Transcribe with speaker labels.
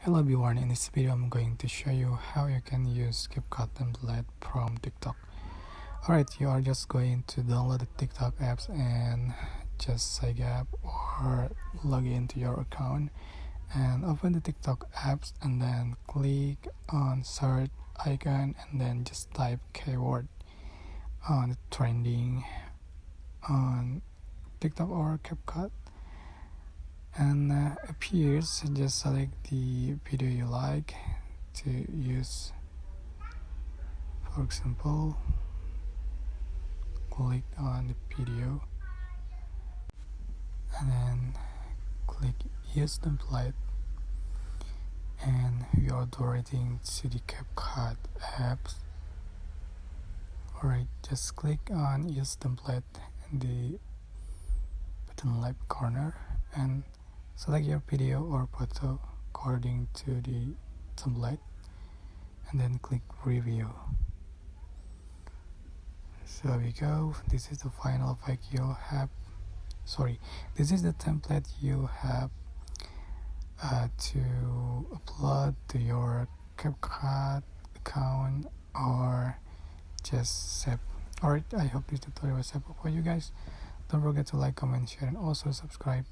Speaker 1: Hello everyone, in this video I'm going to show you how you can use CapCut template from TikTok. Alright, you are just going to download the TikTok apps and just sign up or log into your account and open the TikTok apps and then click on search icon and then just type keyword on the trending on TikTok or CapCut and appears. Just select the video you like to use. For example, click on the video and then click use template, and we are directing to the CapCut apps. Alright, just click on use template in the bottom left corner and select your video or photo according to the template and then click review. So there we go. This is the final effect you'll have. This is the template you have to upload to your CapCut account or just save. Alright, I hope this tutorial was helpful for you guys. Don't forget to like, comment, share, and also subscribe.